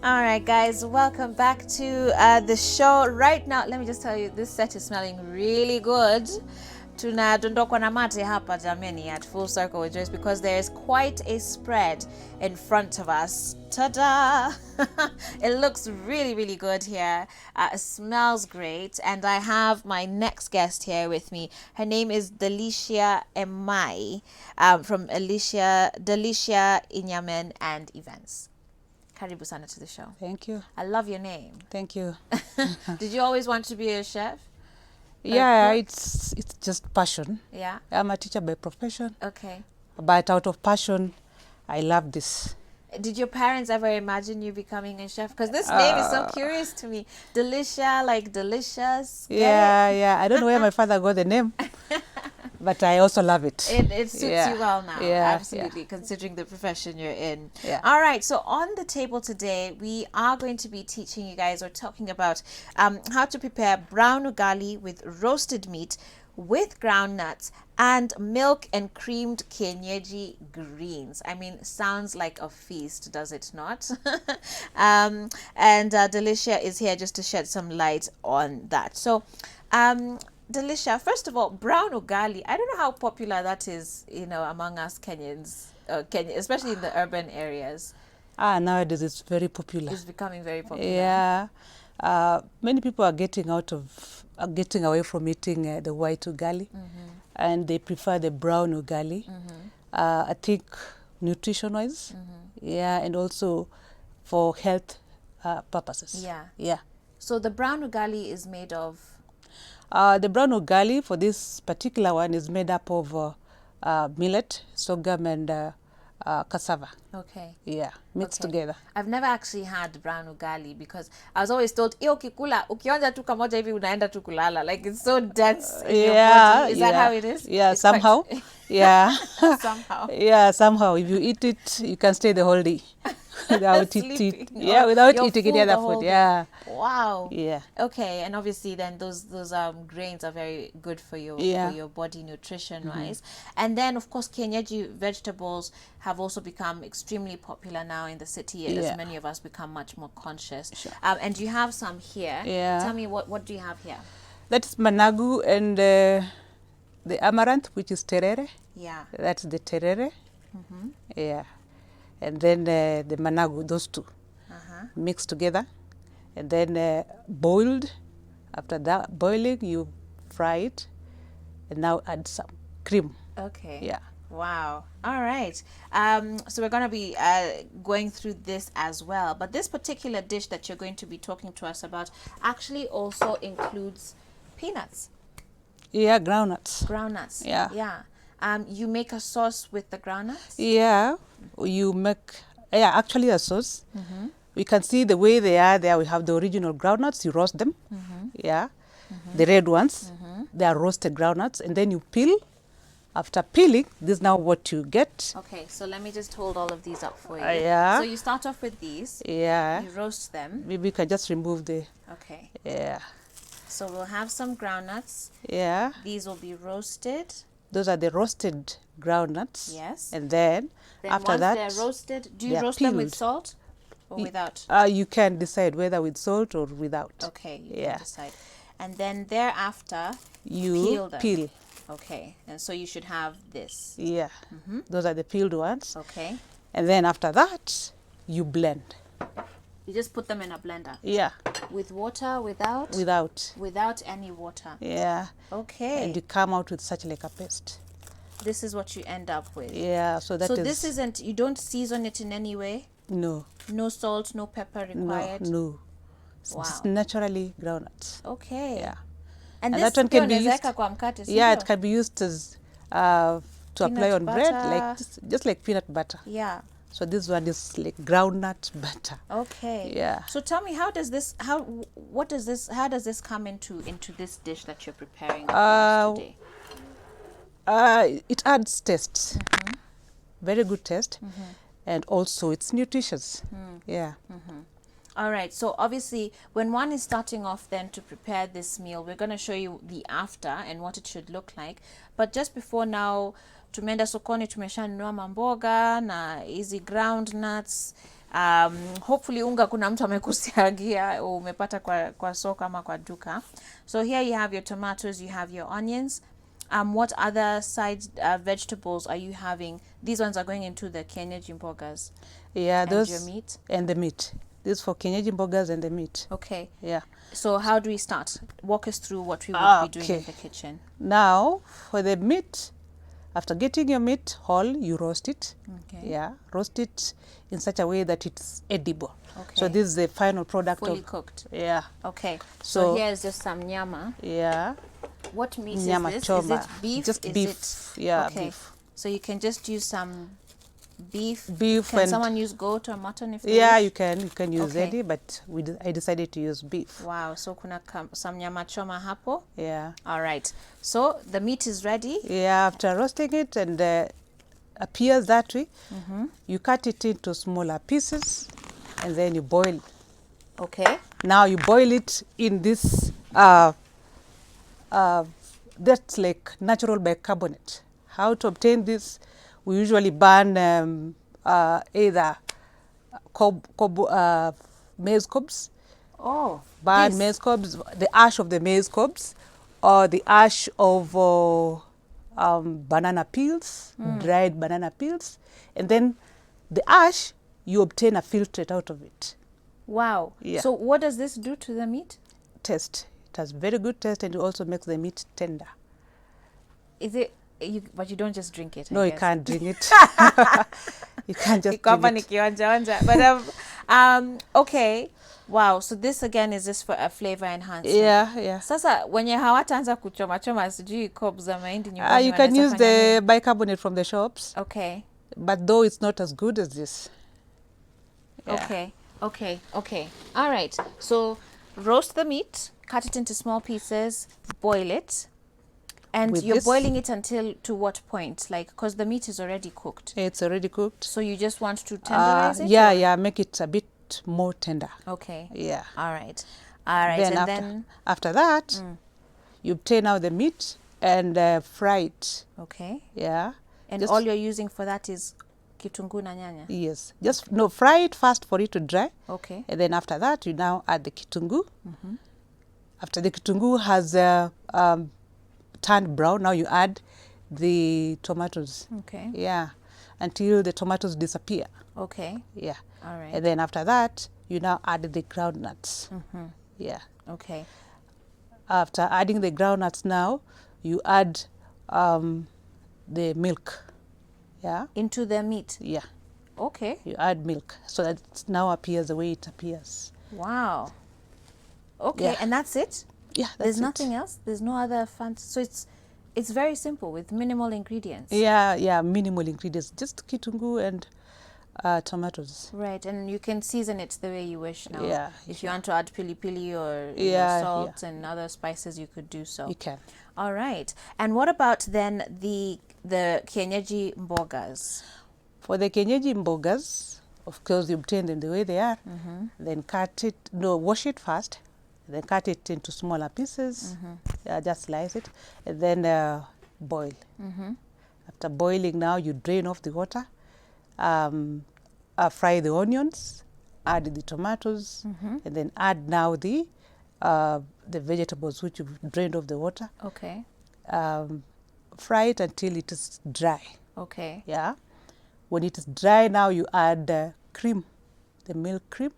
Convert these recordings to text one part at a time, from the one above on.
All right, guys, welcome back to the show. Right now, let me just tell you, this set is smelling really good. Tunadondokwa na mate hapa jameni at Full Circle with Joyce because there is quite a spread in front of us. Ta-da! It looks really, really good here. It smells great. And I have my next guest here with me. Her name is Delicia Emai from Delicia Inyamen and Events. Karibu sana to the show. Thank you. I love your name. Thank you. Did you always want to be a chef? Yeah, it's just passion. Yeah. I'm a teacher by profession. Okay. But out of passion, I love this. Did your parents ever imagine you becoming a chef? Because this name is so curious to me. Delicia, like delicious. Yeah. I don't know where my father got the name, but I also love it. It suits you well now. Yeah, absolutely, considering the profession you're in. Yeah. All right, so on the table today, we are going to be teaching you guys or talking about how to prepare brown ugali with roasted meat with ground nuts and milk and creamed kienyeji greens. I mean, sounds like a feast, does it not? And Delicia is here just to shed some light on that. So, Delicia, first of all, brown ugali, I don't know how popular that is, among us Kenyans, especially in the urban areas. Nowadays it's very popular. It's becoming very popular. Yeah. Many people are getting away from eating the white ugali, and they prefer the brown ugali. I think nutrition-wise, yeah, and also for health purposes. Yeah. So the brown ugali is made of? The brown ugali for this particular one is made up of millet, sorghum, and cassava. Okay. Yeah, mixed together. I've never actually had brown ugali because I was always told, ukikula, ukionja tu kamoja hivi unaenda tu kulala. Like it's so dense in your body. Is that how it is? Yeah, it's somehow. Yeah. Somehow. Yeah, somehow. If you eat it, you can stay the whole day without eating. Yeah, without eating any other food. Yeah. Wow. Yeah. Okay, and obviously then those grains are very good for your body nutrition wise. And then of course kienyeji vegetables have also become extremely popular now in the city as many of us become much more conscious. Sure. And you have some here. Yeah. Tell me what do you have here? That's managu and the amaranth, which is terere. Yeah. That's the terere. Yeah. And then the managu, those two mixed together, and then boiled. After that boiling, you fry it, and now add some cream. Okay. Yeah. Wow. All right. So we're going to be going through this as well. But this particular dish that you're going to be talking to us about actually also includes peanuts. Yeah, groundnuts. Groundnuts. Yeah. Yeah. You make a sauce with the groundnuts? Yeah. You make, actually a sauce. We can see the way they are there. We have the original groundnuts. You roast them. Yeah. The red ones. They are roasted groundnuts. And then you peel. After peeling, this is now what you get. Okay, so let me just hold all of these up for you. Yeah. So you start off with these. Yeah. You roast them. Maybe you can just remove the... Okay. Yeah. So we'll have some groundnuts. Yeah. These will be roasted. Those are the roasted groundnuts. Yes. And then after once that... they're roasted, do you roast them with salt or without? You can decide whether with salt or without. Okay, you can decide. And then thereafter, you peel them. Peel. Okay, and so you should have this. Yeah. Those are the peeled ones. Okay. And then after that, you blend. You just put them in a blender? Yeah. With water, without? Without. Without any water? Yeah. Okay. And you come out with such like a paste. This is what you end up with? Yeah, so that is... So this isn't, you don't season it in any way? No. No salt, no pepper required? No. Wow. It's naturally groundnuts. Okay. Yeah. And that one can be used... kwa mkate, yeah, it can be used as to apply on butter. bread, like just like peanut butter. Yeah. So this one is like groundnut butter. Okay. Yeah. So tell me, how does this come into this dish that you're preparing for us today? It adds taste. Very good taste. And also it's nutritious. Yeah. All right, so obviously when one is starting off then to prepare this meal, we're going to show you the after and what it should look like. But just before now, tumeenda sokoni, tumeshanunua mamboga na easy ground nuts. Hopefully unga kuna mtu amekusiagia umepata kwa soko ama kwa duka. So here you have your tomatoes, you have your onions. What other side vegetables are you having? These ones are going into the kienyeji mbogas. Yeah, and those your meat. and the meat. This for kienyeji mbogas and the meat. Okay. Yeah. So how do we start? Walk us through what we would be doing in the kitchen. Now for the meat, after getting your meat whole, you roast it. Okay. Yeah, roast it in such a way that it's edible. Okay. So this is the final product. Fully cooked. Yeah. Okay. So here's just some nyama. Yeah. What meat Nyama is this? choma. Is it beef? Just is beef. It... Yeah, okay. beef. So you can just use some beef. Can and someone use goat or mutton if they yeah, wish? you can use Okay. any, but I decided to use beef. Wow, so kuna some nyama choma hapo. Yeah. All right. So the meat is ready. Yeah, after roasting it and appears that way, you cut it into smaller pieces and then you boil. Okay. Now you boil it in this that's like natural bicarbonate. How to obtain this? We usually burn either maize cobs. Oh. Burn maize cobs, the ash of the maize cobs, or the ash of banana peels, dried banana peels, and then the ash you obtain a filtrate out of it. Wow. Yeah. So what does this do to the meat? Taste. It has very good taste and it also makes the meat tender. Is it? But you don't just drink it. No, I you guess. can't drink it. You can't just Kwamba drink it. nikionja. But okay. Wow. So this again is just for a flavor enhancement. Yeah, yeah. Sasa wenye hawataanza kuchoma sijui cobs za mahindi nyumbani You can wanaweza use fanya the nini? bicarbonate from the shops, Okay. but though it's not as good as this. Yeah. Okay. All right. So roast the meat, cut it into small pieces, boil it. And With you're this- boiling it until to what point? Like, because the meat is already cooked. It's already cooked. So you just want to tenderize it? Yeah, make it a bit more tender. Okay. Yeah. All right. Then after that, you obtain out the meat and fry it. Okay. Yeah. And Just- all you're using for that is kitunguu na nyanya? Yes. Just fry it first for it to dry. Okay. And then after that, you now add the kitunguu. After the kitunguu has turned brown, now you add the tomatoes. Okay. Yeah. Until the tomatoes disappear. Okay. Yeah. All right. And then after that, you now add the groundnuts. Yeah. Okay. After adding the groundnuts now, you add the milk. Yeah. Into the meat? Yeah. Okay. You add milk so that it now appears the way it appears. Wow. Okay. Yeah. And that's it? Yeah, There's that's nothing else? There's no other fancy? So it's very simple with minimal ingredients? Yeah, minimal ingredients. Just kitunguu and tomatoes. Right, and you can season it the way you wish now. Yeah, If you want to add pili-pili or salt and other spices, you could do so. You can. All right. And what about then the kienyeji mbogas? For the kienyeji mbogas, of course, you obtain them the way they are. Then wash it first. Then cut it into smaller pieces. Just slice it. And then boil. After boiling now, you drain off the water. Fry the onions. Add the tomatoes. And then add now the vegetables which you've drained off the water. Okay. Fry it until it is dry. Okay. Yeah. When it is dry now, you add cream, the milk cream.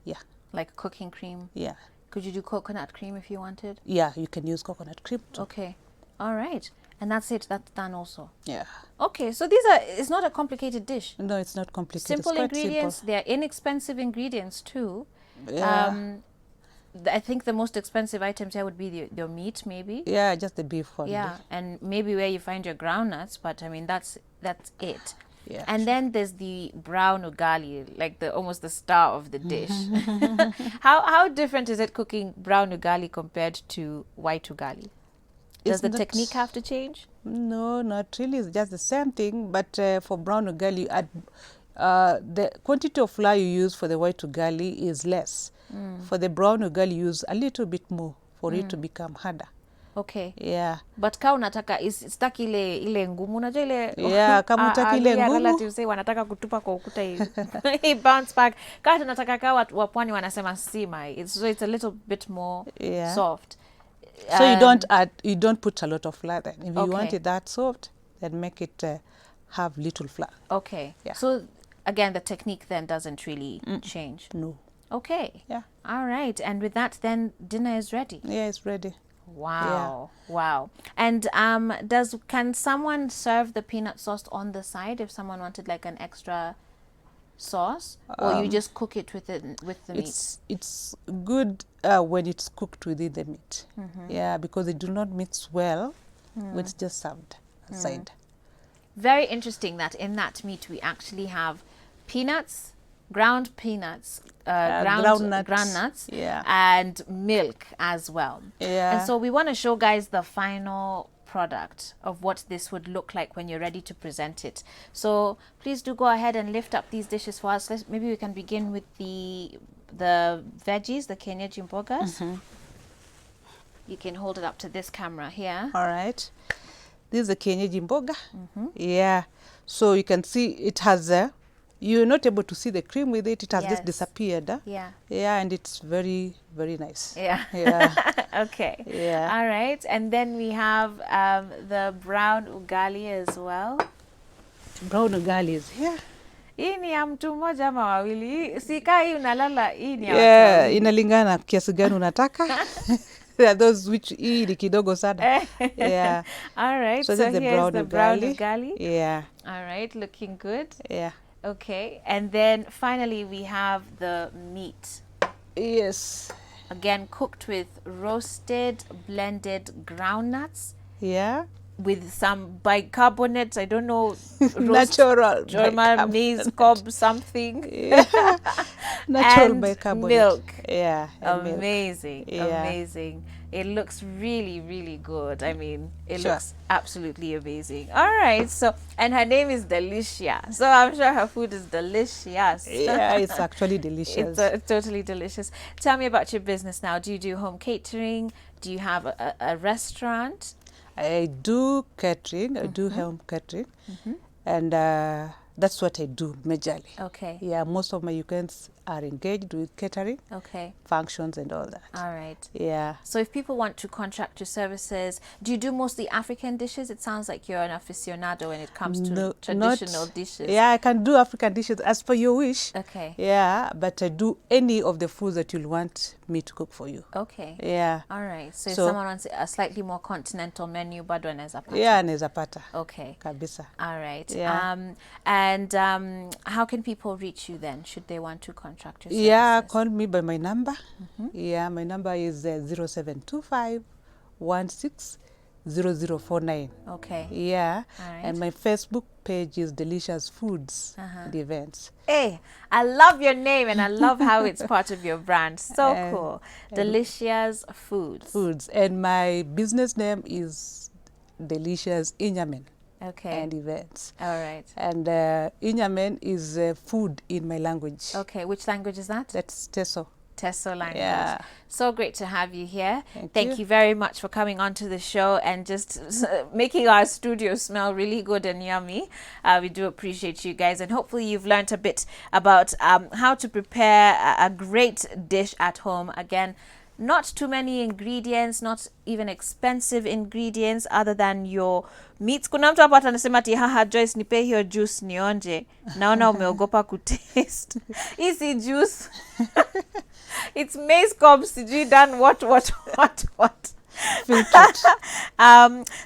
Yeah. Like cooking cream? Yeah. Could you do coconut cream if you wanted? Yeah, you can use coconut cream too. Okay. All right. And that's it. That's done also. Yeah. Okay. So it's not a complicated dish. No, it's not complicated. Simple it's quite ingredients. simple. They're inexpensive ingredients too. Yeah. I think the most expensive items here would be your meat, maybe. Yeah, just the beef one. Yeah, and maybe where you find your groundnuts, but I mean that's it. Yeah, and then there's the brown ugali, like almost the star of the dish. How different is it cooking brown ugali compared to white ugali? Does the technique have to change? No, not really. It's just the same thing. But for brown ugali, you add the quantity of flour you use for the white ugali is less. For the brown ugali, you use a little bit more for it to become harder. Okay. Yeah. But ka unataka sitaki ile ngumu, unajua ile Yeah, kama utaki ile ngumu. relatives say wanataka kutupa kwa ukuta hii bounce back. Ka tunataka ka wa pwani wanasema sima. It's a little bit more soft. So you don't put a lot of flour then. If you want it that soft, then make it have little flour. Okay. Yeah. So again, the technique then doesn't really change. No. Okay. Yeah. All right. And with that, then dinner is ready. Yeah, it's ready. Wow. Yeah. Wow. And can someone serve the peanut sauce on the side if someone wanted like an extra sauce, or you just cook it with the meat? It's good when it's cooked within the meat. Yeah, because they do not mix well when it's just served aside. Very interesting that in that meat we actually have peanuts, ground peanuts, ground nuts, and milk as well. Yeah. And so we want to show guys the final product of what this would look like when you're ready to present it. So please do go ahead and lift up these dishes for us. Maybe we can begin with the veggies, the kienyeji mbogas. You can hold it up to this camera here. All right. This is the kienyeji mboga. Yeah. So you can see it has you're not able to see the cream with it. It has just disappeared. Yeah. Yeah, and it's very, very nice. Yeah. Yeah. Okay. Yeah. All right. And then we have the brown ugali as well. Brown ugali is here. Hii ni ya mtu mmoja ama wawili? Sika hii unalala hii ni ya Yeah, watu inalingana kiasi gani unataka. There are those which hii ni kidogo sana. Yeah. All right. So, So this is here's the brown ugali. Yeah. All right. Looking good. Yeah. Okay. And then finally we have the meat. Yes. Again, cooked with roasted, blended groundnuts. Yeah. With some bicarbonates, I don't know. Natural German maize cob something. Yeah. Natural and bicarbonate. Milk. Yeah. And amazing. Milk. Yeah. Amazing. It looks really, really good. I mean, it looks absolutely amazing. All right. So, and her name is Delicia. So I'm sure her food is delicious. Yeah, it's actually delicious. It's totally delicious. Tell me about your business now. Do you do home catering? Do you have a restaurant? I do catering. I do home catering. And that's what I do majorly. Okay. Yeah, most of my weekends are engaged with catering. Okay. Functions and all that. All right. Yeah. So if people want to contract your services, do you do mostly African dishes? It sounds like you're an aficionado when it comes to traditional dishes. Yeah, I can do African dishes as per your wish. Okay. Yeah, but I do any of the foods that you'll want me to cook for you. Okay. Yeah. All right. So if someone wants a slightly more continental menu, bado anaweza pata. Yeah, anaweza pata. Okay. Kabisa. All right. Yeah. And how can people reach you then, should they want to contract your services? Yeah, call me by my number. Yeah, my number is 0725 160049. Okay. Yeah. All right. And my Facebook page is Delicious Foods and Events. Hey, I love your name and I love how it's part of your brand. So cool. Delicious Foods. And my business name is Delicious Inyamen. Okay. And Events. All right. And Inyamen is food in my language. Okay. Which language is that? That's Teso. Teso language. Yeah. So great to have you here. Thank you very much for coming onto the show and just making our studio smell really good and yummy. We do appreciate you guys, and hopefully you've learned a bit about how to prepare a great dish at home. Again, not too many ingredients, not even expensive ingredients other than your meats. Kuna mtu hapa anasema ati haha Joyce nipe hiyo juice nionje. Naona umeogopa kutaste. Easy juice. It's maize cob sijui done what.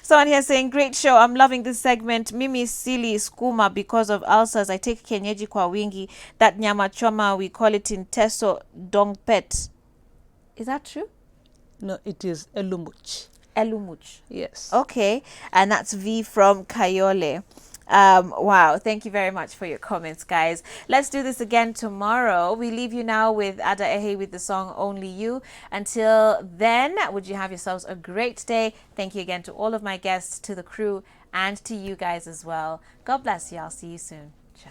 Someone here saying, great show. I'm loving this segment. Mimi sili skuma because of ulcers. I take kienyeji kwa wingi. That nyama choma, we call it in Teso dongpet. Is that true? No, it is elumuch. Elumuch. Yes. Okay. And that's V from Kayole. Wow. Thank you very much for your comments, guys. Let's do this again tomorrow. We leave you now with Ada Ehe with the song Only You. Until then, would you have yourselves a great day. Thank you again to all of my guests, to the crew, and to you guys as well. God bless you. I'll see you soon. Ciao.